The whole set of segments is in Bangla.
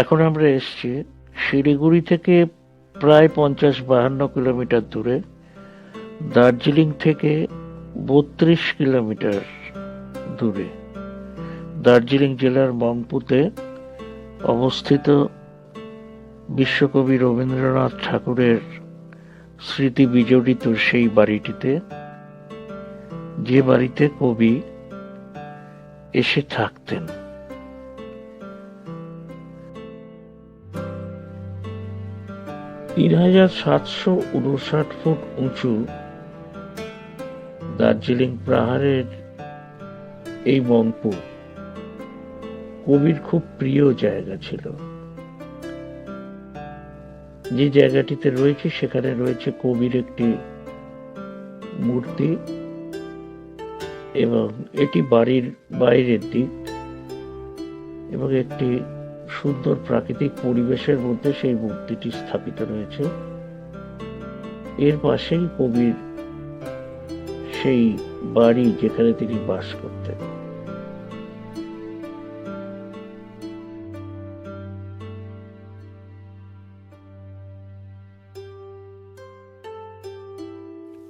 এখন আমরা এসছি শিলিগুড়ি থেকে প্রায় 50-52 কিলোমিটার দূরে, দার্জিলিং থেকে 32 কিলোমিটার দূরে, দার্জিলিং জেলার মংপুতে অবস্থিত বিশ্বকবি রবীন্দ্রনাথ ঠাকুরের স্মৃতি বিজড়িত সেই বাড়িটিতে, যে বাড়িতে কবি এসে থাকতেন। (3759 ফুট উঁচু দার্জিলিং পাহাড়ের এই মংপু কবির খুব প্রিয় জায়গা ছিল। যে জায়গাটিতে রয়েছে সেখানে রয়েছে কবির একটি মূর্তি, এবং এটি বাড়ির বাইরের দিক এবং একটি সুন্দর প্রাকৃতিক পরিবেশের মধ্যে সেই মূর্তিটি স্থাপিত রয়েছে। এর পাশেই কবির সেই বাড়ি যেখানে তিনি বাস করতেন।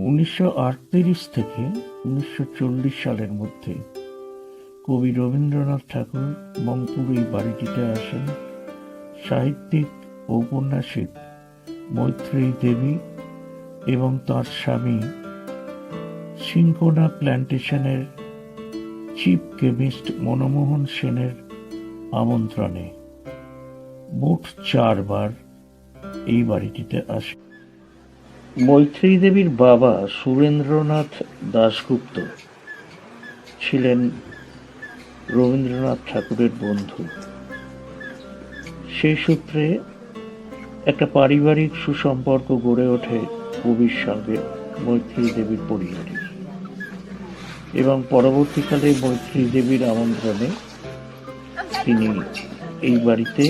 (1938 থেকে 1940 সালের মধ্যে কবি রবীন্দ্রনাথ ঠাকুর মংপুর এই বাড়িটিতে আসেন সাহিত্যিক ঔপন্যাসিক মৈত্রেয়ী দেবী এবং তার স্বামী সিনকোনা প্ল্যান্টেশনের চিফ কেমিস্ট মনমোহন সেনের আমন্ত্রণে মোট 4 বার এই বাড়িটিতে আসেন। মৈত্রেয়ী দেবীর বাবা সুরেন্দ্রনাথ দাশগুপ্ত ছিলেন রবীন্দ্রনাথ ঠাকুরের বন্ধু। সেই সূত্রে একটা পারিবারিক সুসম্পর্ক গড়ে ওঠে কবির সঙ্গে মৈত্রেয়ী দেবীর পরিবারের, এবং পরবর্তীকালে মৈত্রেয়ী দেবীর আমন্ত্রণে তিনি এই বাড়িতে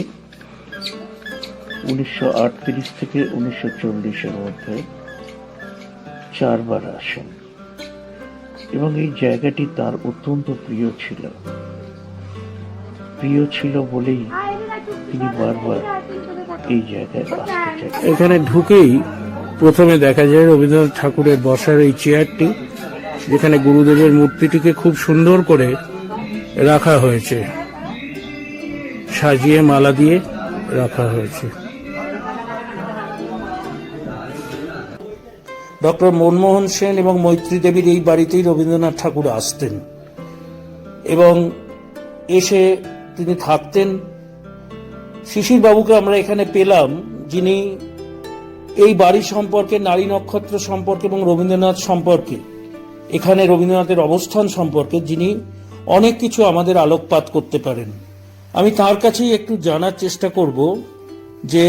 1938 থেকে 1940-এর মধ্যে 4 বার আসেন, এবং এই জায়গাটি তার অত্যন্ত প্রিয় ছিল বলেই তিনি বারবার এই জায়গায় আসতে চান। এখানে ঢুকেই প্রথমে দেখা যায় রবীন্দ্রনাথ ঠাকুরের বসার এই চেয়ারটি, যেখানে গুরুদেবের মূর্তিটিকে খুব সুন্দর করে রাখা হয়েছে, সাজিয়ে মালা দিয়ে রাখা হয়েছে। ডক্টর মনমোহন সেন এবং মৈত্রী দেবীর এই বাড়িতেই রবীন্দ্রনাথ ঠাকুর আসতেন এবং এসে তিনি থাকতেন। শিশির বাবুকে আমরা এখানে পেলাম, যিনি এই বাড়ি সম্পর্কে, নারী নক্ষত্র সম্পর্কে এবং রবীন্দ্রনাথ সম্পর্কে, এখানে রবীন্দ্রনাথের অবস্থান সম্পর্কে যিনি অনেক কিছু আমাদের আলোকপাত করতে পারেন। আমি তার কাছেই একটু জানার চেষ্টা করব যে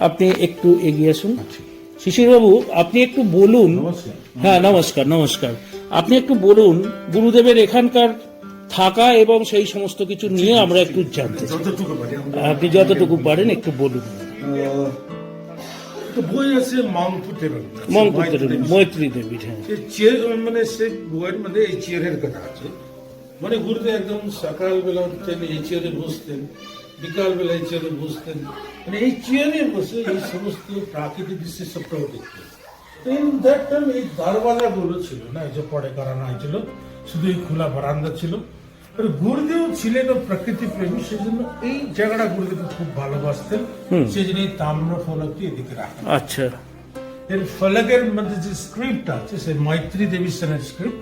আপনি একটু এগিয়ে আসুন। শিশিরবাবু, আপনি একটু বলুন। হ্যাঁ, নমস্কার। আপনি একটু বলুন গুরুদেবের এখানকার থাকা এবং সেই সমস্ত কিছু নিয়ে আমরা একটু জানতে চাই। আপনি যতটুকু পারেন একটু বলুন। বই আছে মংপুতের মৈত্রী দেবীর। হ্যাঁ, মানে সে বইয়ের মধ্যে এই চেয়ারের কথা আছে। মানে গুরুদেব একদম সকালবেলা উঠতেন, এই চেয়ারে বসতেন, বিকালবেলা এই চেয়ারে বসতেন, মানে এই চেয়ারে বসে এই সমস্ত প্রাকৃতিক দৃশ্য সবটাও দেখতেন। এই দরওয়াজা গুলো ছিল না, এই যে পড়ে করানো হয়েছিল, শুধু এই খোলা বারান্দা ছিল। গুরুদেব ছিলেন প্রকৃতি প্রেমী, সেই জন্য এই জায়গাটা গুরুদেব খুব ভালোবাসতেন, সেই জন্য এই তাম্র ফলকটি এদিকে রাখেন। আচ্ছা, এর ফলকের মধ্যে যে স্ক্রিপ্ট আছে, সে মৈত্রী দেবী সেনের স্ক্রিপ্ট।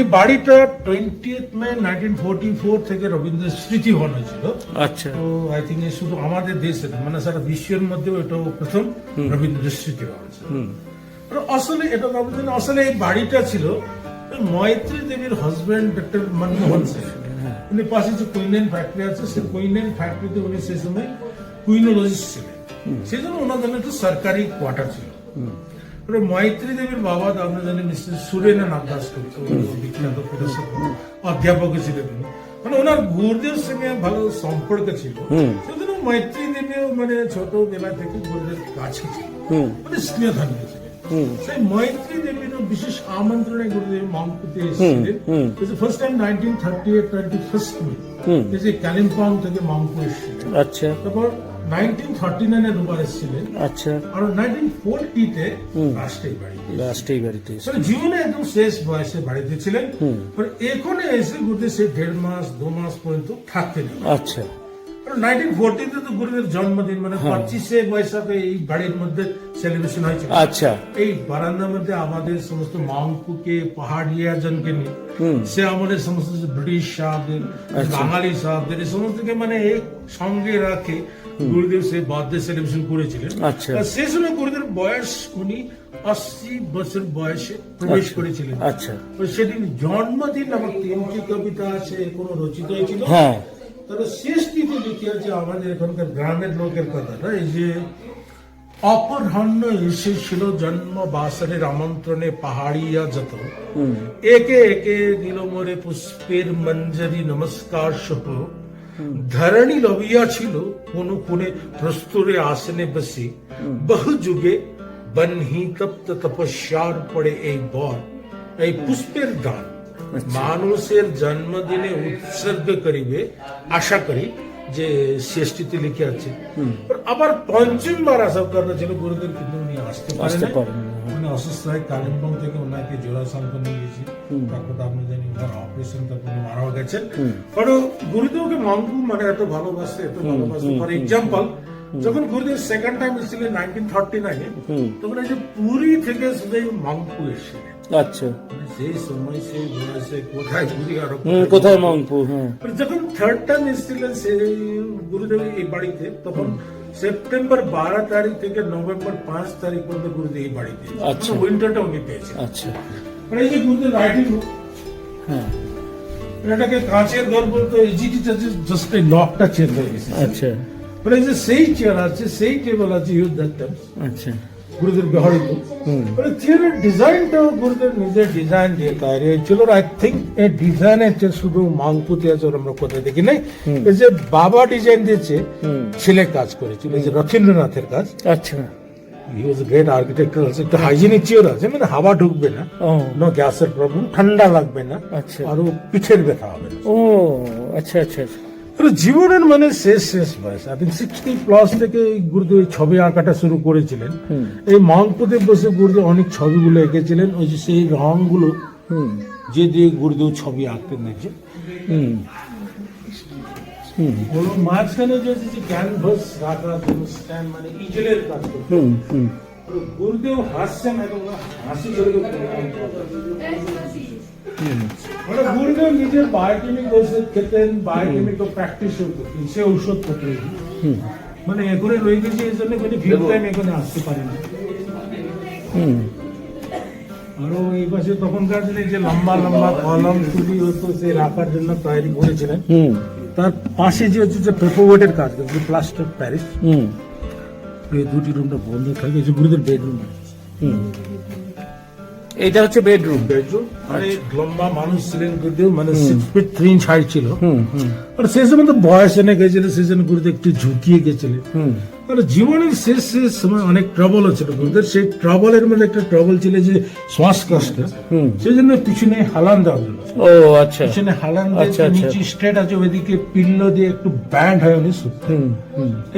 এই বাড়িটা 20 মে 1944 থেকে রবীন্দ্র স্মৃতি ভবন হয়েছিল। আচ্ছা, তো আই থিঙ্ক শুধু আমাদের দেশে না, মানে সারা বিশ্বের মধ্যে এটাও প্রথম রবীন্দ্র স্মৃতি ভবন ছিল। আসলে এটা আসলে এই বাড়িটা ছিল মৈত্রী দেবীর হাজবেন্ড ডক্টর মনমোহন সেন। উনি পাশে যে কুইনেন ফ্যাক্টরি আছে, সেই কুইনেন ফ্যাক্টরিতে উনি সেই সময় কুইনোলজিস্ট ছিলেন, সেই জন্য ওনার জন্য একটা সরকারি কোয়ার্টার ছিল। মৈত্রী দেবীর বাবা আমরা জানি মিস্টার সুরেন্দ্রনাথ দাশগুপ্ত, বিখ্যাত অধ্যাপক ছিলেন। মানে ওনার গুরুদেবের সঙ্গে ভালো সম্পর্ক ছিল, সেজন্য মৈত্রী দেবীও মানে ছোটবেলা থেকে গুরুদেব কাছে ছিল, মানে স্নেহ ধর্মী ছিলেন। সেই মৈত্রী দেবীর বিশেষ আমন্ত্রণে গুরুদেব মামপুতে এসেছিলেন। ফার্স্ট টাইম 1938 21st মে এই যে কালিম্পং থেকে মামপু এসেছিলেন। আচ্ছা তারপর 1939 দুবার এসেছিলেন। আচ্ছা, আর 1940-তে লাস্টেই বাড়িতে এসে। মানে জীবনে একদম শেষ বয়সে বাড়িতে ছিলেন। এখানে এসে গুরুদেব সে 1.5 মাস 2 মাস পর্যন্ত থাকতেন। আচ্ছা, 1940-তে তো গুরুদেব জন্মদিন মানে 25শে বৈশাখে এই বাড়ির মধ্যে সেলিব্রেশন হয়েছিল। আচ্ছা, এই বারান্দার মধ্যে আমাদের সমস্ত মামপুকে পাহাড়িয়া জনকে নিয়ে সে আমাদের সমস্ত ব্রিটিশ সাহেবদের, বাঙালি সাহেবদের এই সমস্তকে মানে এক সঙ্গে রাখে গুরুদেব সে বার্থডে সেলিব্রেশন করেছিলেন। আচ্ছা, আর সেই সময় গুরুদেব বয়স উনি 80 বছর বয়সে প্রবেশ করেছিলেন। আচ্ছা, সেদিন জন্মদিন নামক 3টি কবিতা আছে কোনো রচিত হয়েছিল। হ্যাঁ, তবে শেষটিতে লিখে আছে আমাদের এখানকার গ্রামের লোকের কথাটা, এই যে অপরাহ্ন এসেছিল জন্মবাসরের আমন্ত্রণে পাহাড়িয়া যত, একে একে দিল মোরে পুষ্পের মঞ্জরি নমস্কার সহ, ধরণী লবিয়া ছিল কোন কোণে প্রস্তুরে আসনে বসে, বহু যুগে বনহি তপ্ত তপস্যার পড়ে এই বর, এই পুষ্পের দান মানুষের জন্মদিনে উৎসর্গ করিবে আশা করি, যে শেষটিতে লিখে আছে। আবার পঞ্চমবার আসা করার জন্য গুরুদেব কিন্তু উনি আসতে পারেন, উনি অসুস্থ হয়। কালিম্পং থেকে ওনাকে জোড়াসাঙ্ক নিয়ে গেছি, তারপর আপনি জানি ওনার অপারেশন, তারপর মারা গেছেন। কারণ গুরুদেবকে মামপু মানে এত ভালোবাসে, ফর এক্সাম্পল যখন গুরুদেব সেকেন্ড টাইম এসেছিলেন 1939-এ, তখন এই যে পুরী থেকে শুধু মামপু এসেছিলেন। আচ্ছা, সেই সময় সেই বয়সে কোথায় পুরী আর কোথায় মামপু। হ্যাঁ, যখন থার্ড টাইম এসেছিলেন সেই গুরুদেব এই বাড়িতে, তখন সেপ্টেম্বর 12 তারিখ থেকে নভেম্বর 5 তারিখ পর্যন্ত গুরুদেব এই বাড়িতে। আচ্ছা, উইন্টারটা উনি পেয়েছেন। আচ্ছা, মানে এই যে গুরুদেব রাইটিং রুম, হ্যাঁ, এটাকে কাঁচের ঘর বলতে ইজিটা জাস্ট এই লকটা চেঞ্জ হয়ে গেছে। আচ্ছা, মানে এই যে সেই চেয়ার আছে, সেই টেবিল আছে, ইউজ দ্যাট টাইম আচ্ছা, গুরুদেব ব্যবহৃত। মানে চেয়ারের ডিজাইনটাও গুরুদেব নিজের ডিজাইন দিয়ে তৈরি হয়েছিল। আই থিঙ্ক এই ডিজাইনের চেয়ে শুধু মাংপুতে আছে আমরা কোথায় দেখি নাই। এই যে বাবা ডিজাইন দিয়েছে, ছেলে কাজ করেছিল, এই যে রথীন্দ্রনাথের কাজ। আচ্ছা, হি ওয়াজ গ্রেট আর্কিটেক্টর। একটা হাইজিনিক চেয়ার আছে, মানে হাওয়া ঢুকবে না, নো গ্যাসের প্রবলেম, ঠান্ডা লাগবে না, আচ্ছা, আর পিঠের ব্যথা হবে না। ও আচ্ছা, আচ্ছা, জীবনের মানে শেষ বয়স, আপনি 60+ থেকে গুরুদেব ছবি আঁকাটা শুরু করেছিলেন। এই মাংপুতে বসে গুরুদেব অনেক ছবিগুলো এঁকেছিলেন, ওই যে সেই রংগুলো যে দিয়ে গুরুদেব ছবি আঁকতেন দেখছে। মাঝখানে যে ক্যানভাস রাখা স্ট্যান্ড, মানে ইজলের কাজ করতেন। গুরুদেব হাসছেন, হাসি ধরে মানে গুরুদেব নিজের বায়োকেমিক ওষুধ খেতেন, বায়োকেমিক প্র্যাকটিস করতেন, সে ঔষধ পত্র মানে এখানে রয়ে গেছে, এই জন্য ভিড় টাইম এখানে আসতে পারেনি। আরো এই পাশে তখনকার দিনে যে লম্বা লম্বা কলম তুলি হতো, সে রাখার জন্য তৈরি করেছিলেন। তার পাশে যে হচ্ছে যে পেপারওয়েটের কাজ করছে, প্লাস্টার প্যারিস, এই দুটি রুমটা বন্ধ থাকে। যে গুরুদেব বেডরুম, এটা হচ্ছে বেডরুম। মানে লম্বা মানুষ ছিলেন গুরুদেব, মানে 6 feet 3 inch হাইট ছিল। আর সেই সময় তো বয়স এনে গেছিল, সেই জন্য গুরুদেব একটু ঝুঁকিয়ে গেছিলেন। মানে জীবনের শেষ সময় অনেক ট্রাবল ছিল গুরুদেব। সেই ট্রাবলের মধ্যে একটা ট্রাবল ছিল যে শ্বাসকষ্ট, সেই জন্য পিছনে হালান দেওয়া হলো। ও আচ্ছা, পিছনে হালান দিয়ে নিচে স্ট্রেট আছে, ওইদিকে পিল্লো দিয়ে একটু ব্যান্ড হয় উনি শুনতেন।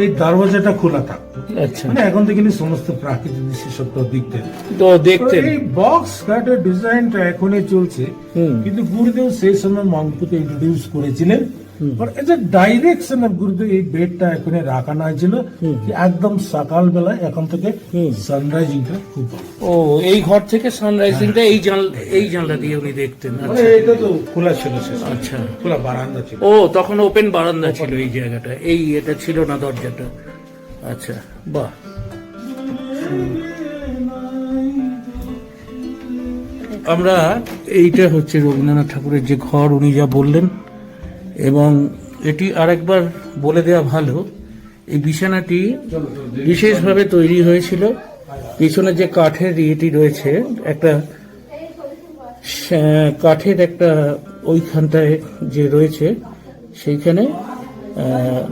এই দরওয়াজাটা খোলা থাকতো। আচ্ছা, মানে এখন থেকে সমস্ত প্রাকৃতিক দৃশ্য সব দেখতেন। তো দেখতেন। এই বক্স কাটের ডিজাইনটা এখনই চলছে, কিন্তু গুরুদেব সেই সময় মাংপুতে ইন্ট্রোডিউস করেছিলেন। ডাইরেকশন অফ গুরুদেব এই বেডটা এখানে রাখানো হয়েছিল, একদম সকালবেলা এখন থেকে সানরাইজিংটা খুব ভালো। ও এই ঘর থেকে সানরাইজিংটা এই জানলা দিয়ে উনি দেখতেন। মানে এটা তো খোলা ছিল, আচ্ছা, খোলা বারান্দা ছিল। ও তখন ওপেন বারান্দা ছিল এই জায়গাটা, এটা ছিল না দরজাটা। আচ্ছা, বাহ। আমরা এইটা হচ্ছে রবীন্দ্রনাথ ঠাকুরের যে ঘর উনি যা বললেন, এবং এটি আরেকবার বলে দেওয়া ভালো, এই বিছানাটি বিশেষভাবে তৈরি হয়েছিল। পিছনে যে কাঠের ইয়েটি রয়েছে, একটা কাঠের একটা ওইখানটায় যে রয়েছে, সেইখানে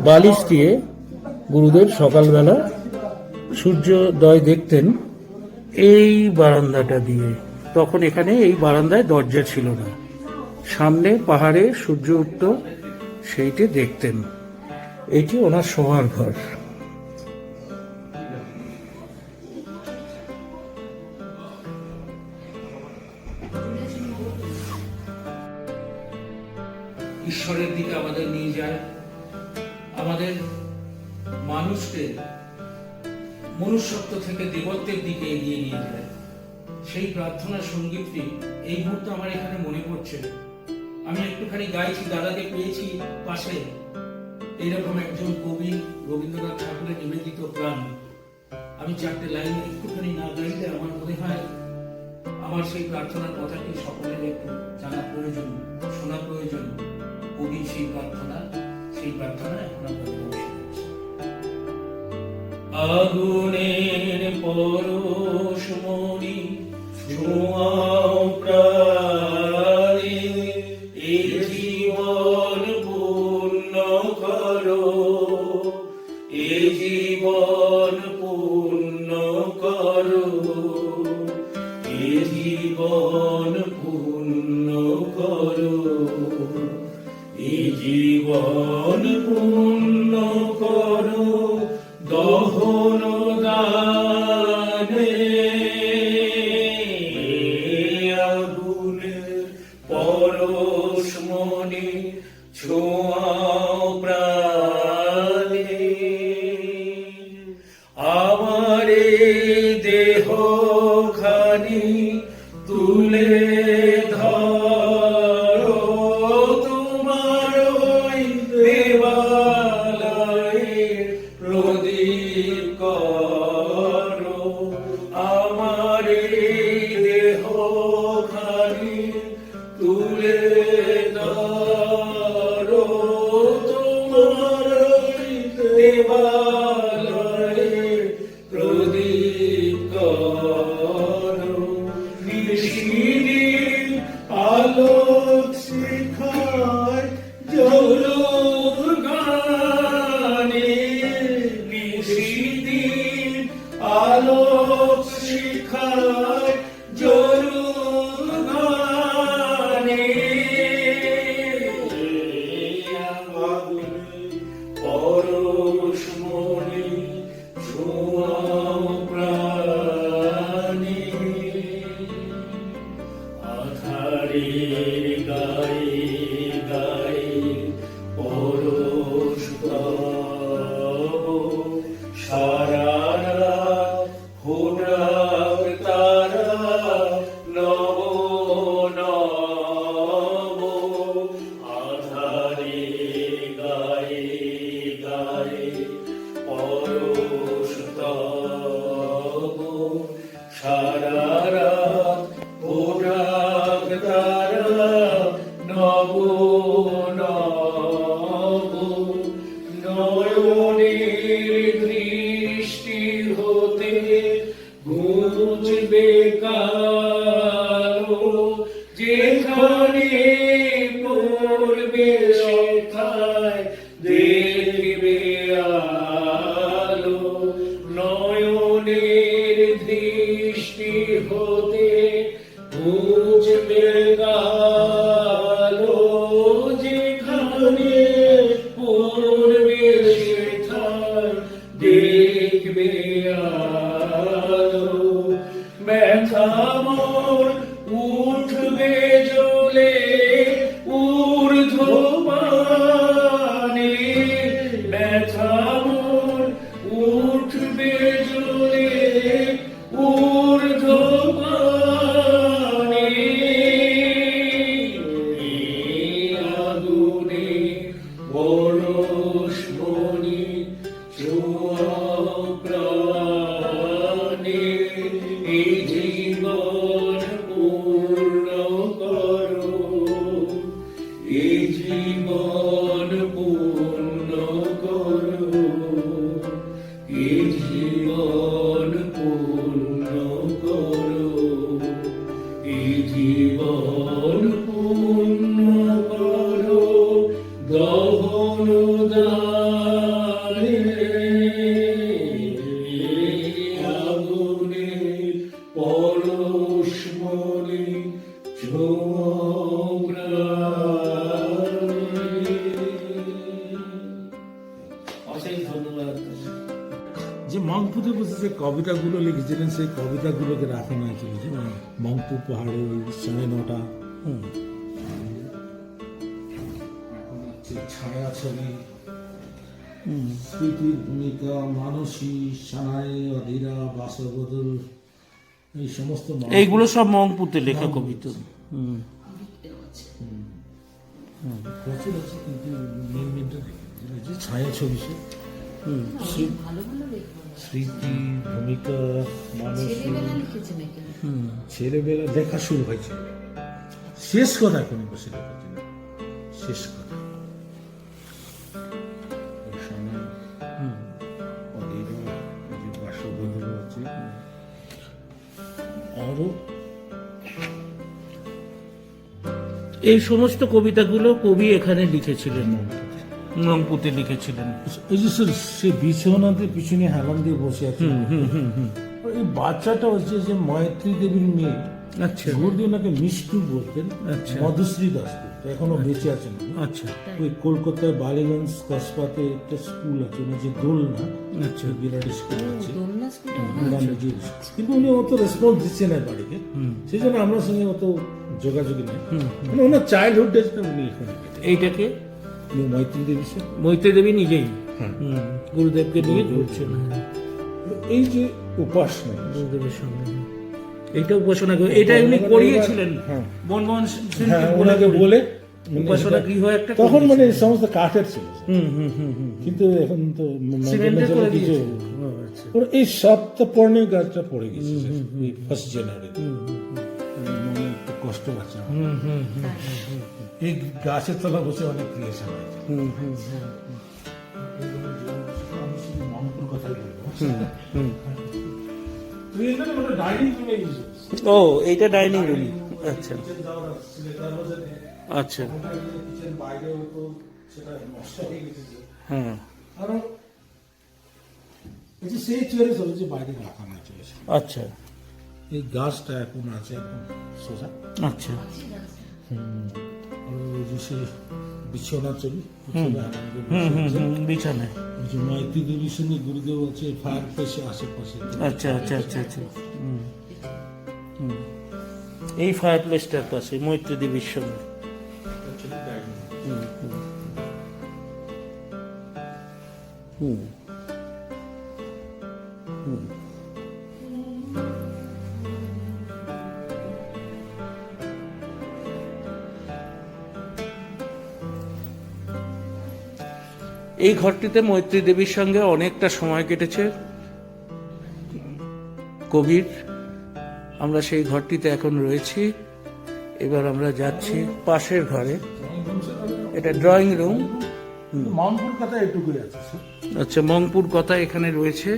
বালিশ দিয়ে গুরুদেব সকালবেলা সূর্যোদয় দেখতেন এই বারান্দাটা দিয়ে। তখন এখানে এই বারান্দায় দরজা ছিল না, সামনে পাহাড়ে সূর্য উঠত, সেইটি দেখতেন। এইটি ওনার শোয়ার ঘর। ঈশ্বরের দিকে আমাদের নিয়ে যায়, আমাদের মানুষকে মনুষ্যত্ব থেকে দেবত্বের দিকে এগিয়ে নিয়ে যায়। সেই প্রার্থনা সঙ্গীতটি এই মুহূর্তে আমার এখানে মনে পড়ছে। আমি একটুখানি গাইছি, দাদাকে পেয়েছি পাশে, এইরকম একজন কবি, রবীন্দ্রনাথ ঠাকুরের নিবেদিত প্রাণ। আমি 4টে লাইন একটুখানি না গাইলে আমার মনে হয় আমার সেই প্রার্থনার কথাটি সকলের একটু জানা প্রয়োজন, শোনা প্রয়োজন। কবি সেই প্রার্থনা এখন আমরা আগুনের পরশমণি ছোঁয়াও প্রাণে, এই জীবন পূর্ণ করো, এই জীবন পূর্ণ করো, এই জীবন পূর্ণ করো, এই জীবন পূর্ণ করো দহন দানে। আগুনের পরশমণি ছোঁয়াও প্রাণে, আমার এই দেহ খানি তুলে ধরো, তোমার ওই দেবালয়ে প্রদীপ করো। আমার এই দেহ খানি তুলে ধরো, তোমার ওই দেবালয়ে প্রদীপ করো। নিশিদিন আলোক শিখায় জলুর গানে, নিশিদিন আলোক শিখায় জলুর গানে। পরশমণি ছোঁয়াও প্রাণে, আধারের গায়ে গায়ে পরশ তব, সারা রাত হোরাক তারা নব নব। আধারের গায়ে গায়ে পরশ তব, সারা রাত হোরাক তারা নব নব। নয়নের দৃষ্টি হতে ঘুচবে কালো, যেখানে পড়বে সেখায় দেখবে আলো। নয়নের দৃষ্টি হতে ঘুচবে কালো, যেখানে পড়বে সেখায় দেখবে আলো। ব্যথা মোর উঠবে জ্বলে ঊর্ধ্বপানে, ব্যথা মোর উঠবে জ্বলে ঊর্ধ্বপানে। আগুনে পরশমণি ছোঁয়াও প্রাণে, এই জীবন পূর্ণ করো, এই জীবন পূর্ণ করো। অশেষ ধন্যবাদ। যে মংপুতে বসে যে কবিতাগুলো লিখেছিলেন সেই কবিতাগুলোকে রাখানো হয়েছিল যে মংপু পাহাড়ে ওই 9:30 ছায়া ছবি, স্মৃতির ভূমিকা, মানসী, সানাই, অধীরা, বাসবদল, এই সমস্ত এইগুলো সব মংপুতে লেখা কবিতা। প্রচুর আছে, কিন্তু মেন মেনটা যে ছায়া ছবি সে স্মৃতি, ভূমিকা, মানসী, ছেলেবেলা দেখা শুরু হয়েছে, শেষ কথা এখন বসে লিখেছিল, শেষ কথা আরো এই সমস্ত কবিতাগুলো কবি এখানে লিখেছিলেন, মংপুতে লিখেছিলেন। এই যে স্যার সে বিছানাতে পিছনে হেলান দিয়ে বসে আছে, এই বাচ্চাটা হচ্ছে যে ময়ত্রী দেবীর মেয়ে। আচ্ছা গুরুদেব ওনাকে মিষ্টু বলতেন, আচ্ছা। মধুশ্রী দাসগুপ্ত, এখনো বেঁচে আছেন। আচ্ছা ওই কলকাতায় বালিগঞ্জ কসবাতে একটা স্কুল আছে, ওনার যে দোলনা, আচ্ছা বিরাট স্কুল আছে, ওনার নিজের স্কুল। কিন্তু উনি অত রেসপন্স দিচ্ছে না বাড়িতে, সেই জন্য আমার সঙ্গে অত যোগাযোগ নেই। মানে ওনার চাইল্ডহুড ডেজটা উনি এখানে কেটেছেন। এইটাকে উনি মৈত্রী দেবী স্যার। মৈত্রী দেবী নিজেই হ্যাঁ। গুরুদেবকে নিয়ে ঘুরছেন এই যে উপাসনা, গুরুদেবের সঙ্গে। এইটা উপাসনা এটা উনি করিয়েছিলেন হ্যাঁ। মনমোহন সিং হ্যাঁ, ওনাকে বলে উপাসনা গৃহ একটা তখন মানে এই সমস্ত কাঠের ছিল, হুম কিন্তু এখন তো সিমেন্টের করে কিছু দিয়েছে। ও, আচ্ছা। ওর এই সপ্তপর্ণী গাছটা পড়ে গেছে ফার্স্ট জানুয়ারি, মানে একটু কষ্ট পাচ্ছে আমার। এই গাছের তলা বসে অনেক ক্রিয়েশন হয়েছে। আমি শুধু মংপুর কথাই বলবো। তুই এখানে মানে ডাইনিং রুমে ইউজ করছিস। ও এইটা ডাইনিং রুম। আচ্ছা কিচেন যাওয়ার দরজা নেই। আচ্ছা ওটা কিচেন বাইরে হতো, সেটা নষ্ট হয়ে গেছে। হ্যাঁ আরো এই যে সেই চেয়ারে চলে যে বাইরে রাখা না চলেছে, আচ্ছা এই গাছটা এখন আছে এখন সোজা। আচ্ছা আর ওই যে সেই বিছানা ছবি, বিছানায়। মাইতি দেবীর সঙ্গে গুরুদেব আছে, ফায়ার প্লেসে আশেপাশে। আচ্ছা আচ্ছা আচ্ছা আচ্ছা এই ফায়ার প্লেসটার পাশে মৈত্রী দেবীর সঙ্গে। এই ঘরটিতে মৈত্রী দেবীর সঙ্গে অনেকটা সময় কেটেছে কবির। আমরা সেই ঘরটিতে এখন রয়েছি। এবার আমরা যাচ্ছি পাশের ঘরে, এটা ড্রয়িং রুম। মংপুর কথা এটুকুই আছে স্যার। আচ্ছা মংপুর কথা এখানে রয়েছে,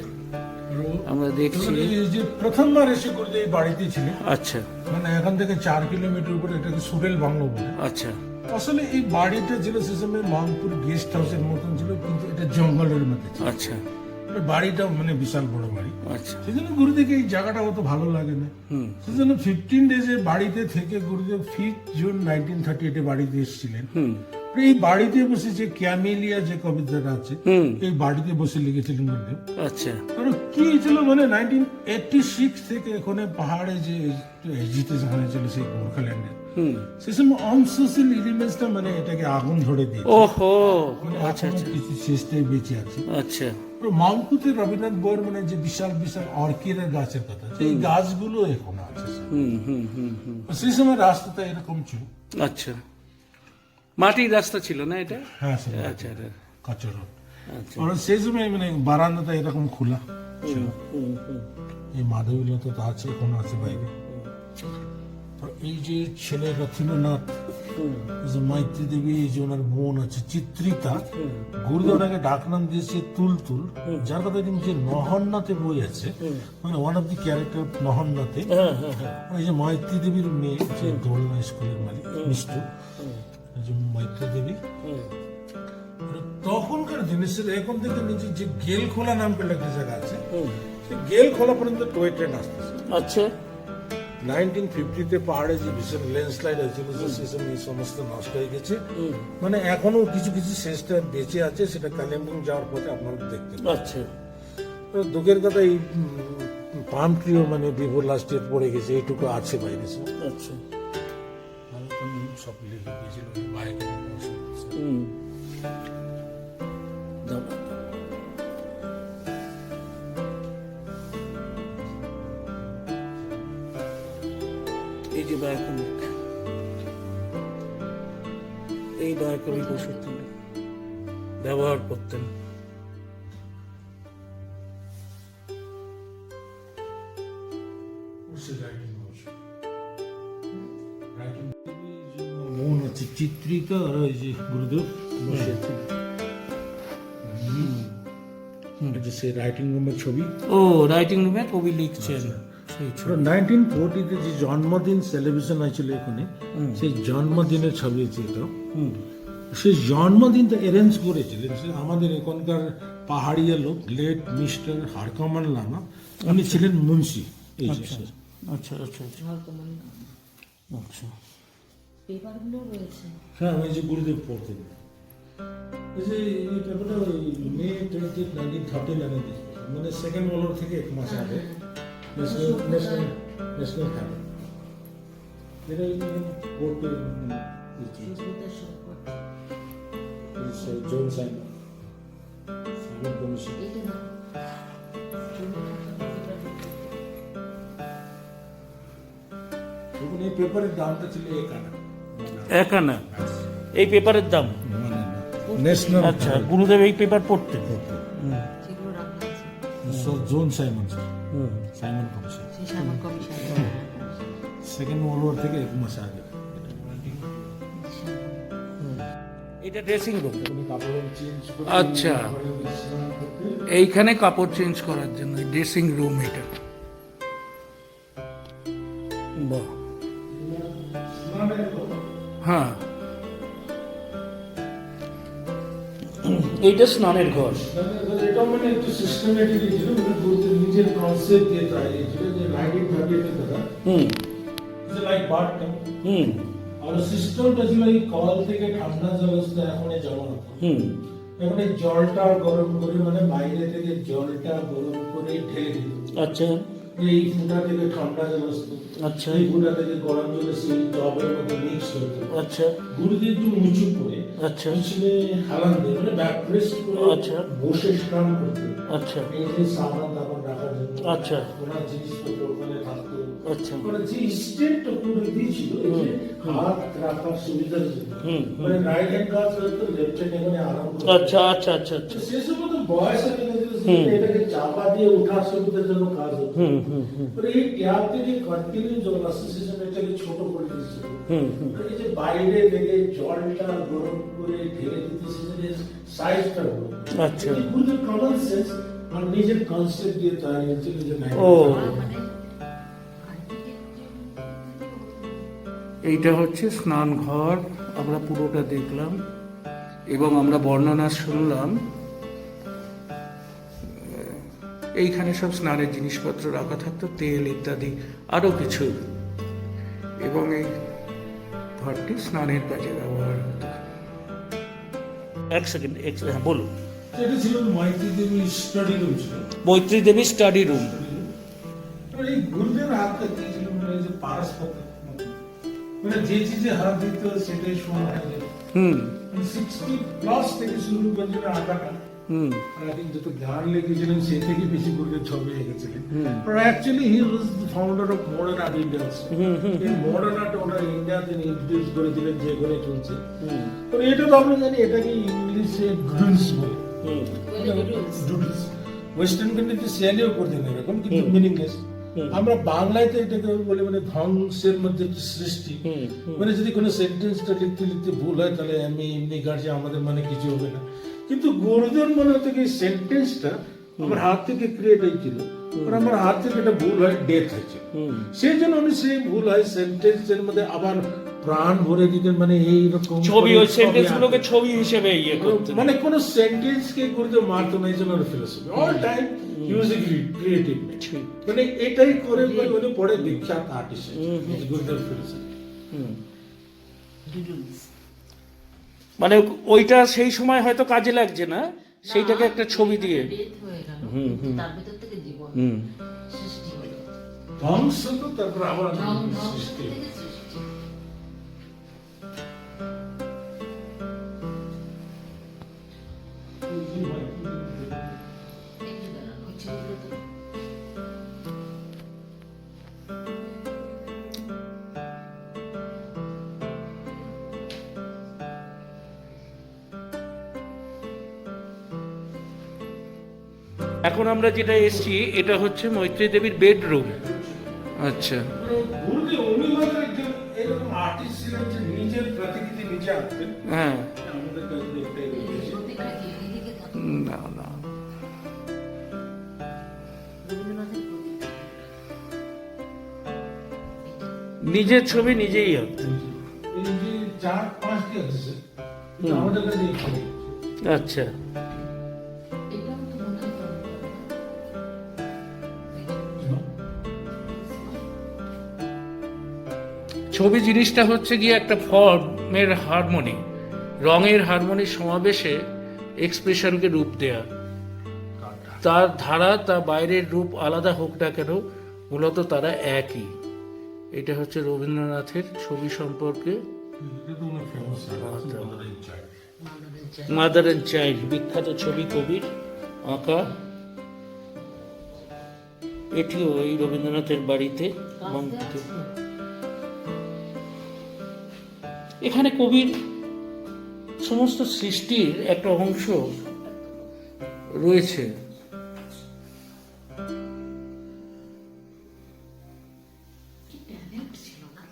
আমরা দেখছি। এই যে প্রথমবার এসে গুরুদেব এই বাড়িতে ছিলেন, আচ্ছা মানে এখান থেকে 4 কিলোমিটার উপরে, এটাকে সুরেল বাংলো বলে। আচ্ছা আসলে এই বাড়িটা ছিল সে সময় মংপুর গেস্ট হাউসের মতন ছিল, কিন্তু এটা জঙ্গলের মধ্যে ছিল। আচ্ছা বাড়িটা মানে বিশাল বড় বাড়ি, আচ্ছা সেই জন্য গুরুদেবকে এই জায়গাটা অত ভালো লাগে না। সেই জন্য 15 ডেজে বাড়িতে থেকে গুরুদেব 5 জুন 1938 বাড়িতে এসেছিলেন। এই বাড়িতে বসে যে ক্যামেলিয়া যে কবিতাটা আছে, এই বাড়িতে বসে লিখেছিলেন গুরুদেব। আচ্ছা কারণ কি ছিল মানে 1986 থেকে এখানে পাহাড়ে যে এজিটেশন হয়েছিল সেই গোর্খাল্যান্ডে, সেই সময় অনসোশাল এলিমেন্টসটা মানে এটাকে আগুন ধরে দিয়ে ওহো আচ্ছা আচ্ছা কিছু শেষটাই বেঁচে আছে। আচ্ছা মামকুতে রবীন্দ্রনাথ বইয়ের মানে যে বিশাল বিশাল অর্কিডের গাছের কথা, এই গাছগুলো এখনো আছে। সেই সময় রাস্তাটা এরকম ছিল। আচ্ছা মাটির রাস্তা ছিল না এটা? হ্যাঁ স্যার, আচ্ছা কাঁচা রোড। আচ্ছা আর সেই সময় মানে বারান্দাটা এরকম খোলা ছিল। এই মাধবীলতা তো আছে, এখনো আছে বাইরে। তো এই যে ছেলে রথীন্দ্রনাথ, এই যে মৈত্রী দেবী, এই যে ওনার বোন আছে চিত্রিতা, গুরুদেব ওনাকে ডাকনাম দিয়েছে তুলতুল, যার কথা তিনি যে নহন্নাথে বই আছে, মানে ওয়ান অফ দি ক্যারেক্টার নহন্নাথে, এই যে মৈত্রী দেবীর মেয়ে, যে দোলনা স্কুলের মালিক মিষ্টু, এই যে মৈত্রী দেবী। তখনকার জিনিসের এখন থেকে নিচে যে গেল খোলা নাম করে একটা জায়গা আছে, সেই গেল খোলা পর্যন্ত টয় ট্রেন আসতেছে। আচ্ছা 1950-তে পাহাড়ে যে ভীষণ ল্যান্ডস্লাইড হয়েছিল সেই সময় এই সমস্ত নষ্ট হয়ে গেছে। মানে এখনো কিছু কিছু শেষটা বেঁচে আছে, সেটা কালিম্পং যাওয়ার পথে আপনারা দেখতে পাবেন। আচ্ছা তো দুঃখের কথা এই পাম ট্রিও মানে বিফোর লাস্ট ইয়ার পড়ে গেছে, এইটুকু আছে বাইরে সব। আচ্ছা সব লিখে গিয়েছিল বাইরে। দাও। এই যে বায়োকমিক, এই বায়োকমিক ওষুধ তিনি ব্যবহার করতেন। মন আছে চিত্রিকা আর ওই যে গুরুদেব বসে আছে, এটা যে সেই রাইটিং রুমের ছবি। ও রাইটিং রুমে কবি লিখছেন সেই ছবি। 1940-তে যে জন্মদিন সেলিব্রেশন হয়েছিল এখানে, সেই জন্মদিনের ছবি আছে এটা। সেই জন্মদিনটা অ্যারেঞ্জ করেছিলেন সে আমাদের এখানকার পাহাড়িয়া লোক, লেট মিস্টার হারকমান লামা। উনি ছিলেন মুন্সি। এই যে আচ্ছা আচ্ছা আচ্ছা আচ্ছা। পেপারগুলো রয়েছে। হ্যাঁ, ওই যে গুরুদেব পড়তেন। এই যে এই পেপারটা মে 20, 1939 মানে সেকেন্ড ওয়ার্ল্ড ওয়ার থেকে 1 মাস আগে ন্যাশনাল হ্যালো এটা কোর্টে যুদ্ধের সংকট। John Simon commission. এইটা না। তখন এই পেপারের দামটা ছিল 1 আনা। 1 আনা এই পেপারের দাম। ন্যাশনাল আচ্ছা, গুরুদেব এই পেপার পড়তেন। সেগুলো রাখা আছে। জন সাইমন সাইমন কমিশন সেই সামন কমিশন। সেকেন্ড ওয়ার্ল্ড ওয়ার থেকে 1 মাস আগে। এটা ড্রেসিং রুম। উনি কাপড় চেঞ্জ করে আচ্ছা, এইখানে কাপড় চেঞ্জ করার জন্য ড্রেসিং রুম এটা। বাহ, হ্যাঁ এইটা স্নানের ঘর। এটা মানে একটু সিস্টেমেটিক ছিল, মানে গুরুদেব নিজের কনসেপ্ট দিয়ে তৈরি ছিল যে 1938 দ্বারা লাইক বাথটব। আর সিস্টেমটা ছিল এই কল থেকে ঠান্ডা জলটা এখন জমা হতো। এখন এই জলটা গরম করে মানে বাইরে থেকে জলটা গরম করে ঢেলে দিত। আচ্ছা এই ফুটা থেকে ঠান্ডা জল আসতো, আচ্ছা এই ফুটা থেকে গরম জল সেই টবের মধ্যে মিক্স হতো। আচ্ছা গুরুদেব একটু উঁচু করে আচ্ছা পিছনে হালান দিয়ে মানে ব্যাক প্রেস করে আচ্ছা। বসে স্নান করতে। আচ্ছা এই যে সাবান দাবান রাখার জন্য আচ্ছা ওনার জিনিসপত্র ওখানে থাকতো। আচ্ছা মানে যে স্টেটটা করে দিয়েছিল এই যে হাত রাখার সুবিধার জন্য, মানে রাইট হ্যান্ড কাজ হতো, লেফট হ্যান্ড এখানে আরাম করতো। আচ্ছা আচ্ছা আচ্ছা আচ্ছা। সে সময় তো বয়স হয়ে গেছিল, এটাকে চাপা দিয়ে ওঠার সুবিধার জন্য কাজ হতো। মানে এই ট্যাপ থেকে কন্টিনিউ জল আসছে, সে সময় এটাকে ছোট করে দিয়েছিল। এই যে বাইরে থেকে জলটা গরম করে ঢেলে দিতে সাইজটা বড়। আচ্ছা। পুরো কমন সেন্স আর নিজের কনসেপ্ট দিয়ে তৈরি হয়েছিল যে ও মানে এইটা হচ্ছে স্নান ঘর। আমরা পুরোটা দেখলাম এবং আমরা বর্ণনা শুনলাম। এইখানে সব স্নানের জিনিসপত্র রাখা থাকতো, তেল ইত্যাদি আরো কিছু, এবং এই ঘরটি স্নানের কাজে ব্যবহার হতো। এক সেকেন্ড, হ্যাঁ বলুন। এটা ছিল মৈত্রী দেবী স্টাডি রুম ছিল। মৈত্রী দেবী স্টাডি রুম। আর এই গুরুদেব হাতটা দিয়েছিল মানে যে পারস পাতা, মানে যে চিজে হাত দিত সেটাই শোনা হয়ে যেত। 60+ থেকে শুরু করেছিল আঁকাটা। আর I think যত গান লিখেছিলেন সেই থেকে বেশি গুরুদেব ছবি এঁকেছিলেন। But actually he was the founder of modern art India also. এই modern art ওরা ইন্ডিয়াতে ইন্ট্রোডিউস করেছিলেন, যে করে চলছে। তো এটা তো আমরা জানি এটাকে ইংলিশে ডুডলস বলে। ডুডলস ওয়েস্টার্ন কান্ট্রিতে সেলিও করে দেন এরকম, কিন্তু মিনিংলেস। আমরা বাংলায় তো এটাকে বলে মানে ধ্বংসের মধ্যে একটি সৃষ্টি। মানে যদি কোনো সেন্টেন্সটা লিখতে লিখতে ভুল হয় তাহলে আমি এমনি গাড়ছি, আমাদের মানে কিছু হবে না। কিন্তু গুরুদেব মনে হতো কি সেন্টেন্সটা আমার হাত থেকে ক্রিয়েট হয়েছিল, আর আমার হাত থেকে এটা ভুল হয় ডেথ হয়েছে। সেই জন্য উনি সেই ভুল হয় সেন্টেন্সের মধ্যে আবার প্রাণ ভরে দিতেন, মানে এইরকম ছবি, করে ওই সেন্টেন্স ছবি গুলোকে আঁকতেন। ছবি হিসেবে ইয়ে করতেন। মানে কোন সেন্টেন্স কে গুরুদেব মারতো না, এই জন্য philosophy all time music creative, মানে এটাই করে উনি পড়ে বিখ্যাত আর্টিস্ট গুরুদেব ফিলোসফি। মানে ওইটা সেই সময় হয়তো কাজে লাগছে না, সেইটাকে একটা ছবি দিয়ে। ডেথ হয়ে গেল, তার ভিতর থেকে জীবন সৃষ্টি হলো, ধ্বংস তো তারপর আবার ধ্বংস সৃষ্টি। থেকে সৃষ্টি। একটু দাঁড়ান, ওই ছবিগুলো তো এখন আমরা যেটা এসছি এটা হচ্ছে মৈত্রী দেবীর বেডরুম। আচ্ছা, গুরুদেব উনি মাত্র একজন এরকম আর্টিস্ট ছিলেন যে নিজের প্রতিকৃতি নিজে আঁকতেন। হ্যাঁ, আমাদের কাছে দেখতে এসেছে। প্রতীকটা কি এদিকে থাকতো? না না, রবীন্দ্রনাথের প্রতীক। নিজের ছবি নিজেই আঁকতেন। এই যে 4-5টি আছে কিন্তু আমাদের কাছে একটাই। আচ্ছা, এটাও তো মনে হয় ছবি জিনিসটা হচ্ছে গিয়ে একটা ফর্মের হারমোনি, রঙের হারমোনির সমাবেশে এক্সপ্রেশনকে রূপ দেয়া। তার ধারা, তার বাইরের রূপ আলাদা হোক না কেন, মূলত তারা একই। এটা হচ্ছে রবীন্দ্রনাথের ছবি সম্পর্কে। এটা তো অনেক ফেমাস মাদারের চাই। মাদার অ্যান্ড চাইল্ড, বিখ্যাত ছবি কবির আঁকা। এটিও এই রবীন্দ্রনাথের বাড়িতে। এখানে কবির সমস্ত সৃষ্টির একটা অংশ রয়েছে। কি ট্যালেন্ট ছিল না?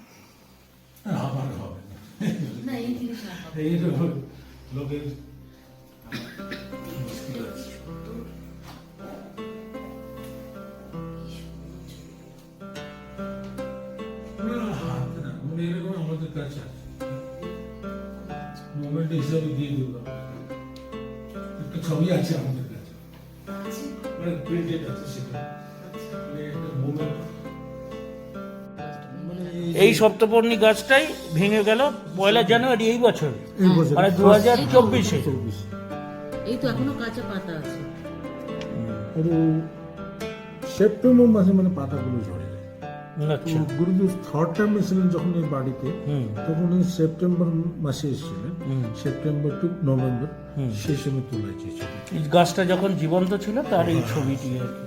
আবার হবে না। না, এই জিনিস আর হবে না। এইরকম লোকের মুশকিল আছে। না, হাত না, মানে এরকম আমাদের কাছে আছে। মোমেন্ট হিসাবে দিয়ে দিলাম। একটা ছবি আছে আমাদের কাছে, আছে? মানে প্রিন্টেড আছে সেটা, মানে একটা মোমেন্ট। এই সপ্তপর্ণী গাছটাই ভেঙে গেল 1 জানুয়ারি এই বছর, মানে 2024-এ। এই তো এখনো কাঁচা পাতা আছে। সেপ্টেম্বর মাসে মানে পাতাগুলো ঝরে যায়। আচ্ছা, গুরুদেব থার্ড টাইম এসেছিলেন যখন এই বাড়িতে, তখন উনি সেপ্টেম্বর মাসে এসেছিলেন, সেপ্টেম্বর টু নভেম্বর, সেই সময় তোলা হয়েছে ছবি। এই গাছটা যখন জীবন্ত ছিল তার এই ছবিটি আর কি।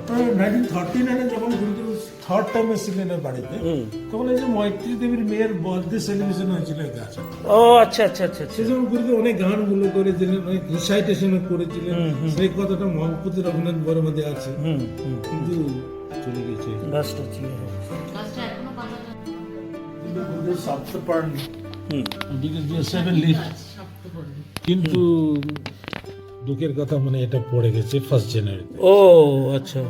1939 যখন গুরুদেব থার্ড টাইম এসেছিলেন এই বাড়িতে, তখন এই যে মৈত্রী দেবীর মেয়ের বার্থডে সেলিব্রেশন হয়েছিল এই গাছে। ও আচ্ছা আচ্ছা আচ্ছা আচ্ছা। সেই সময় গুরুদেব অনেক গানগুলো করেছিলেন, অনেক রিসাইটেশন করেছিলেন, সেই কথাটা মহাপতি রঘুনাথ বর্মাতে আছে, কিন্তু চলে গেছে। গাছটা ছিল। গাছটা এখনো পাতাটা কিন্তু গুরুদেব সপ্তপর্ণী, সপ্তপর্ণী। কিন্তু দুঃখের কথা মানে এটা পড়ে গেছে 1 জানুয়ারি। ও আচ্ছা,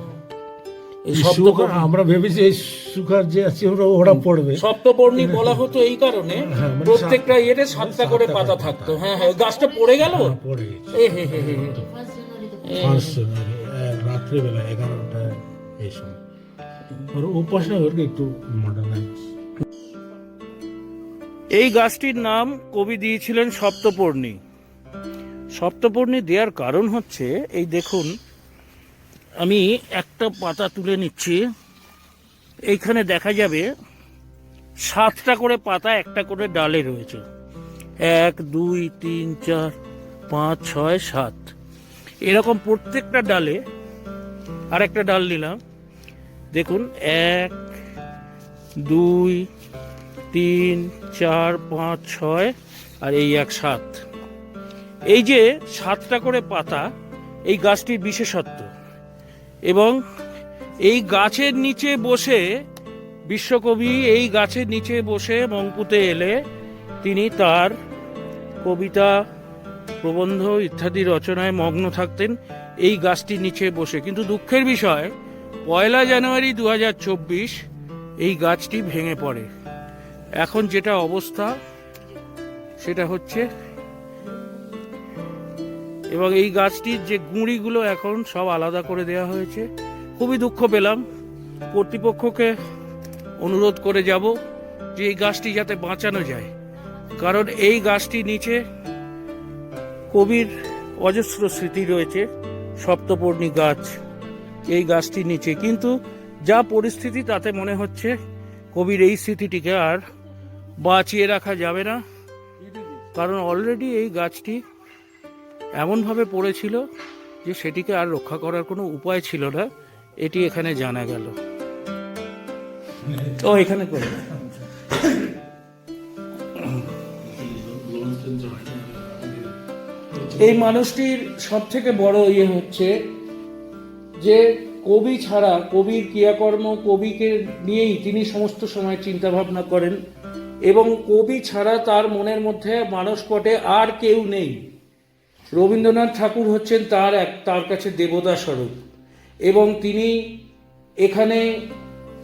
এই সপ্তপর্ণী, আমরা ভেবেছি এই সুখার যে আছে ওরা পড়বে। সপ্তপর্ণী বলা হতো এই কারণে হ্যাঁ, মানে প্রত্যেকটা ইয়েতে 7টা করে পাতা থাকতো। হ্যাঁ হ্যাঁ, গাছটা পড়ে গেল। পড়ে গেছে এ হে হে হে হে। 1 জানুয়ারি তো 1 জানুয়ারি রাত্রিবেলা 11টা এই সময়। ওর উপাসনা ঘরকে একটু মডার্নাইজ। এই গাছটির নাম কবি দিয়েছিলেন সপ্তপর্ণী। সপ্তপর্ণী দেওয়ার কারণ হচ্ছে, এই দেখুন আমি একটা পাতা তুলে নিচ্ছি, এইখানে দেখা যাবে 7টা করে পাতা একটা করে ডালে রয়েছে। 1 2 3 4 5 6 7, এরকম প্রত্যেকটা ডালে। আর একটা ডাল নিলাম, দেখুন 1 2 3 4 5 6 আর এই 1 7। এই যে 7টা করে পাতা এই গাছটির বিশেষত্ব। এবং এই গাছের নিচে বসে বিশ্বকবি এই গাছের নিচে বসে মংপুতে এলে তিনি তার কবিতা, প্রবন্ধ ইত্যাদি রচনায় মগ্ন থাকতেন এই গাছটির নিচে বসে। কিন্তু দুঃখের বিষয়, 1 জানুয়ারি 2024 এই গাছটি ভেঙে পড়ে। এখন যেটা অবস্থা সেটা হচ্ছে, এবং এই গাছটির যে গুঁড়িগুলো এখন সব আলাদা করে দেওয়া হয়েছে। খুবই দুঃখ পেলাম, কর্তৃপক্ষকে অনুরোধ করে যাব যে এই গাছটি যাতে বাঁচানো যায়, কারণ এই গাছটির নিচে কবির অজস্র স্মৃতি রয়েছে। সপ্তপর্ণী গাছ এই গাছটির নিচে, কিন্তু যা পরিস্থিতি তাতে মনে হচ্ছে কবির এই স্মৃতিটিকে আর বাঁচিয়ে রাখা যাবে না, কারণ অলরেডি এই গাছটি এমনভাবে পড়েছিল যে সেটিকে আর রক্ষা করার কোনো উপায় ছিল না, এটি এখানে জানা গেল। ও এখানে করে এই মানুষটির সব থেকে বড় ইয়ে হচ্ছে যে কবি ছাড়া, কবির ক্রিয়াকর্ম, কবিকে নিয়েই তিনি সমস্ত সময় চিন্তা ভাবনা করেন, এবং কবি ছাড়া তার মনের মধ্যে মানসপটে আর কেউ নেই। রবীন্দ্রনাথ ঠাকুর হচ্ছেন তার কাছে দেবতা স্বরূপ, এবং তিনি এখানে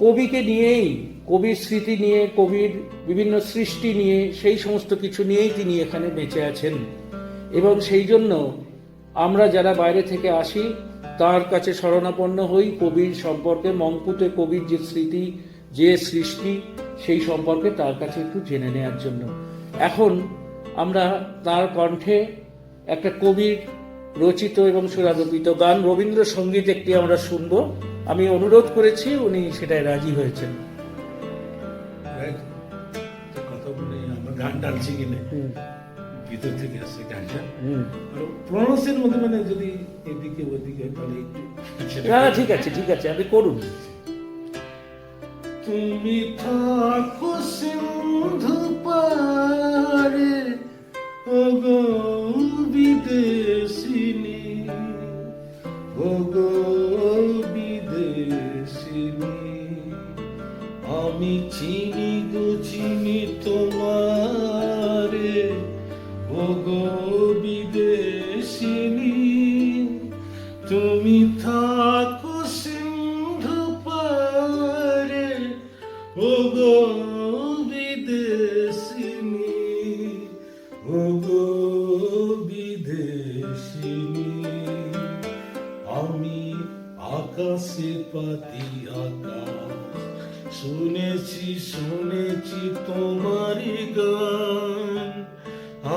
কবিকে নিয়েই, কবির স্মৃতি নিয়ে, কবির বিভিন্ন সৃষ্টি নিয়ে, সেই সমস্ত কিছু নিয়েই তিনি এখানে বেঁচে আছেন। এবং সেই জন্য আমরা যারা বাইরে থেকে আসি তার কাছে শরণাপন্ন হই কবির সম্পর্কে, মংপুতে কবির যে স্মৃতি, যে সৃষ্টি, সেই সম্পর্কে তার কাছে একটু জেনে নেওয়ার জন্য। এখন আমরা তার কণ্ঠে একটা কবির রচিত এবং সুরারোপিত গান রবীন্দ্রসঙ্গীত একটি আমরা শুনবো। আমি অনুরোধ করেছি, উনি সেটাই রাজি হয়েছেন। কথা বলে আমরা গান ডালছি কিনে ভিতর থেকে আসছে গানটা, প্রণসের মধ্যে মানে যদি এদিকে ওদিকে তাহলে একটু ঠিক আছে, ঠিক আছে, আপনি করুন। তুমি থাকো সিন্ধু পারে ওগো বিদেশিনী, ওগো বিদেশিনী, আমি চিনি গো চিনি তোমারে, ওগো বিদেশিনী, তুমি থাকো সিন্ধু পারে ওগো বিদেশিনী, ওগো বিদেশিনী, আমি আকাশে পাতি আকাশ শুনেছি শুনেছি তোমারই গান,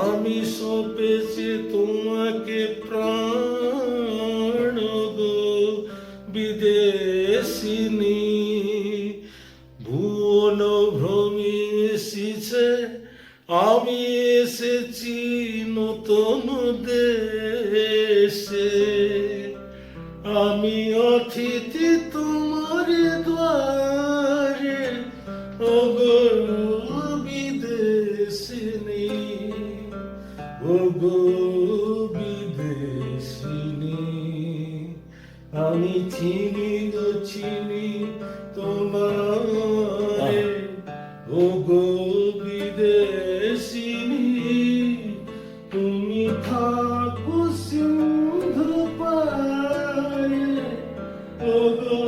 আমি সপেছি তোমাকে প্রাণ গো বিদেশিনী, ভুবন ভ্রমে এসেছে আমি এসেছি নতুন দেশে, আমি অতিথি তোমার দ্বারে ওগো বিদেশিনী, ওগো বিদেশিনী, আমি চিনি গো চিনি তোমারে, ওগো বিদেশিনী, তুমি থাকো সিন্ধু পারে ওগো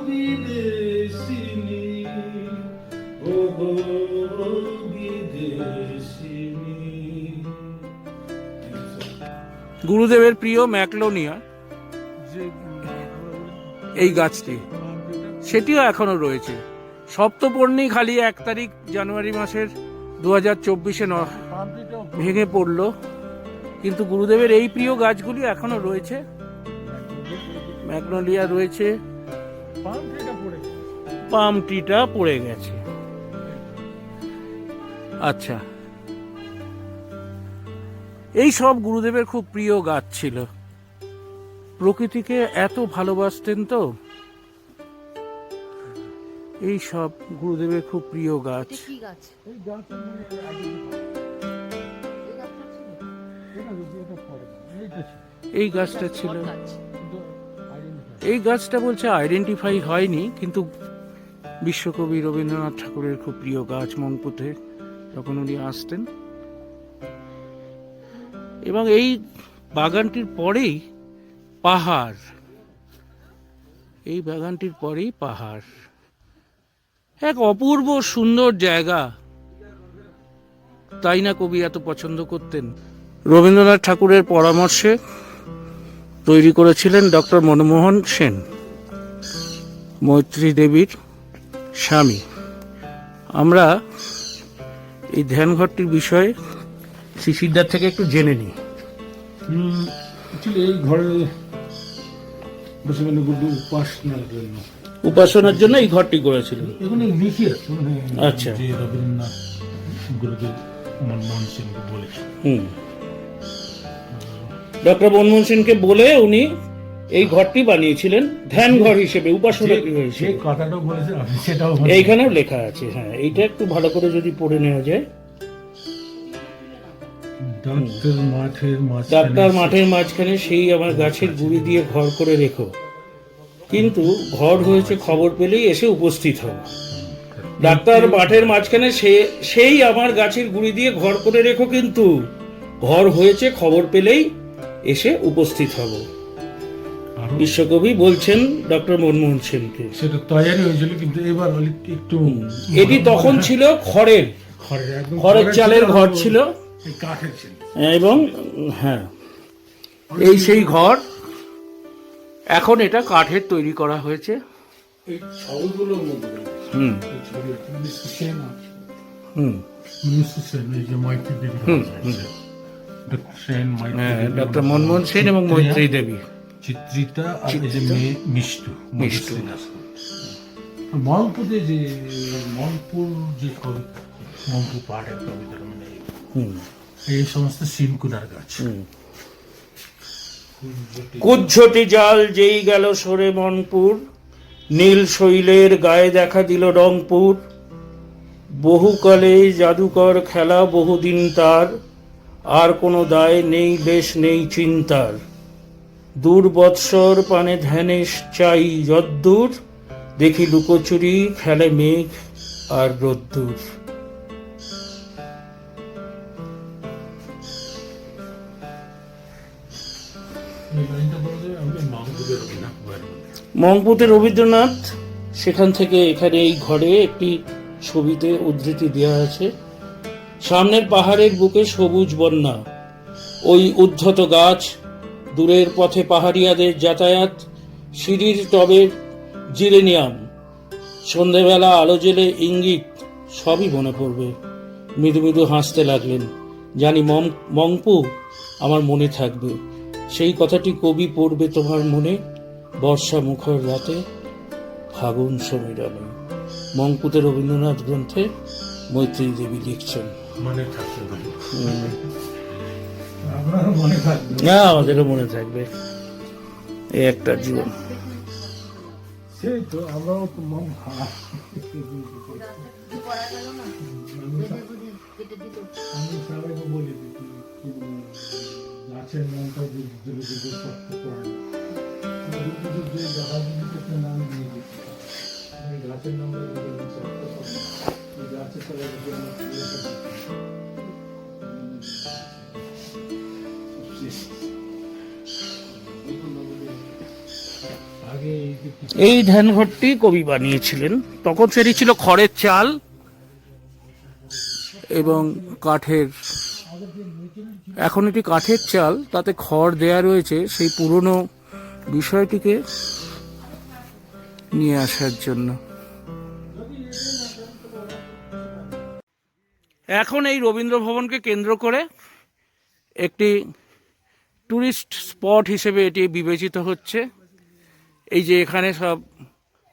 বিদেশিনী, ওগো বিদেশিনী। গুরুদেবের প্রিয় ম্যাকলোনিয়া এই গাছটি, সেটিও এখনো রয়েছে। সপ্তপর্ণী খালি 1 তারিখ জানুয়ারি মাসের 2024 ভেঙে পড়লো, কিন্তু গুরুদেবের এই প্রিয় গাছগুলি এখনো রয়েছে। ম্যাগনোলিয়া রয়েছে, পাম ট্রিটা পড়ে গেছে। আচ্ছা, এই সব গুরুদেবের খুব প্রিয় গাছ ছিল। প্রকৃতিকে এত ভালোবাসতেন, তো এই সব গুরুদেবের খুব প্রিয় গাছ। এই গাছটা ছিল, এই গাছটা বলছে আইডেন্টিফাই হয়নি, কিন্তু বিশ্বকবি রবীন্দ্রনাথ ঠাকুরের খুব প্রিয় গাছ মংপুতে, যখন উনি আসতেন। এবং এই বাগানটির পরেই পাহাড়, এই বাগানটির পরেই পাহাড়। এক অপূর্ব সুন্দর জায়গা, তাই না কবি এত পছন্দ করতেন? রবীন্দ্রনাথ ঠাকুরের পরামর্শে তৈরি করেছিলেন ডক্টর মনমোহন সেন, মৈত্রী দেবীর স্বামী। আমরা এই ধ্যানঘরটির বিষয়ে শিশিরদার থেকে একটু জেনে নিই। এই ঘরে বসে মানে গুরু উপাসনার জন্য, উপাসনার জন্য এই ঘরটি করেছিলেন। এখানে লিখে আছে মানে আচ্ছা। যে রবীন্দ্রনাথ গুরুদেব মনমোহন সিংকে বলেছে। ডক্টর মনমোহন সেনকে বলে উনি এই ঘরটি বানিয়েছিলেন ধ্যান ঘর হিসেবে, উপাসনা গৃহ যে হিসেবে। কথাটাও বলেছে আপনি সেটাও এইখানেও লেখা আছে। হ্যাঁ, এইটা একটু ভালো করে যদি পড়ে নেওয়া যায়। ডাক্তার মাঠের মাঝখানে সেই আমার গাছের গুড়ি দিয়ে ঘর করে রেখো, কিন্তু ঘর হয়েছে খবর পেলেই এসে উপস্থিত হও। ডাক্তার মাঠের মাঝখানে সেই আমার গাছের গুড়ি দিয়ে ঘর করে রেখো, কিন্তু ঘর হয়েছে খবর পেলেই এসে উপস্থিত হব। বিশ্বকবি বলছেন ডক্টর মনমোহন সেনকে। সেটা তৈরি হয়েছিল, কিন্তু এবার একটু এটি তখন ছিল খড়ের খড়ের চালের ঘর ছিল, কাঠের ছিল। এবং হ্যাঁ, এই সেই ঘর। এখন এটা কাঠের তৈরি করা হয়েছে। এই ছবিগুলোর মধ্যে হুম এই ছবি আছে, মিস্টার সেন আছে। হুম মিস্টার সেন, এই যে মৈত্রী দেবী ডক্টর সেন, হ্যাঁ, ডক্টর মনমোহন সেন এবং মৈত্রী দেবী, চিত্রিতা আর এই যে মেয়ে মিষ্টু। মনপুরে যে মনপুর যে কবিতা, মনপুর পাহাড়ের কবিতা, মানে এই সমস্ত সিনকুনার গাছ। কুজ্ঝটি জাল যেই গেল সরে মনপুর, নীল শৈলের গায়ে দেখা দিল রংপুর। বহুকালে জাদুকর খেলা বহুদিন তার, আর কোনো দায় নেই লেশ নেই চিন্তার। দূর বৎসর পানে ধ্যানে চাই যদ্দূর, দেখি লুকোচুরি খেলে মেঘ আর রোদ্দুর। মঙ্গপুতে রবীন্দ্রনাথ, সেখান থেকে এখানে এই ঘরে একটি ছবিতে উদ্ধৃতি দেওয়া আছে। সামনের পাহাড়ের বুকে সবুজ বন্যা, ওই উদ্ধত গাছ, দূরের পথে পাহাড়িয়াদের যাতায়াত, সিঁড়ির টবের জিরেনিয়াম, সন্ধেবেলা আলো জেলে ইঙ্গিত, সবই মনে পড়বে। মৃদু মৃদু হাসতে লাগলেন। জানি মংপু আমার মনে থাকবে, সেই কথাটি কবি পড়বে তোমার মনে, বর্ষা মুখর রাতে ফাগুন সমীরণে। মংপুতে রবীন্দ্রনাথ গ্রন্থে মৈত্রী দেবী লিখছেন। মনে থাকবে, আপনারও মনে থাকবে। হ্যাঁ, আমাদেরও মনে থাকবে, এই একটা জীবন। সেই তো আমরাও তো মন আমি সবাইকে বলি গাছের মনটা শক্ত করে যে জায়গাগুলিতে নাম দিয়ে দিচ্ছি, গাছের নামটা গাছের এই ধ্যানঘরটি কবি বানিয়েছিলেন। তখন সেটি ছিল খড়ের চাল এবং কাঠের। এখন এটি কাঠের চাল, তাতে খড় দেয়া রয়েছে, সেই পুরনো বিষয়টিকে নিয়ে আসার জন্য। এখন এই রবীন্দ্র ভবনকে কেন্দ্র করে একটি টুরিস্ট স্পট হিসেবে এটি বিবেচিত হচ্ছে। এই যে এখানে সব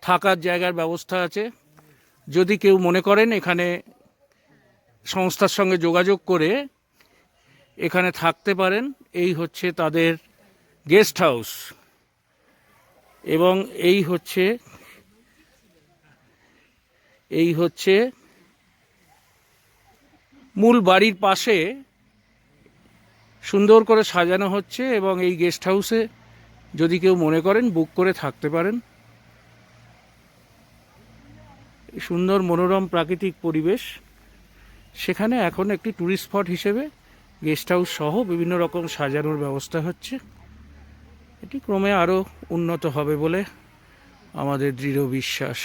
থাকার জায়গার ব্যবস্থা আছে, যদি কেউ মনে করেন এখানে সংস্থার সঙ্গে যোগাযোগ করে এখানে থাকতে পারেন। এই হচ্ছে তাদের গেস্ট হাউস, এবং এই হচ্ছে মূল বাড়ির পাশে সুন্দর করে সাজানো হচ্ছে, এবং এই গেস্ট হাউসে যদি কেউ মনে করেন বুক করে থাকতে পারেন। সুন্দর মনোরম প্রাকৃতিক পরিবেশ, সেখানে এখন একটি ট্যুরিস্ট স্পট হিসেবে গেস্ট হাউস সহ বিভিন্ন রকম সাজানোর ব্যবস্থা হচ্ছে। এটি ক্রমে আরও উন্নত হবে বলে আমাদের দৃঢ় বিশ্বাস।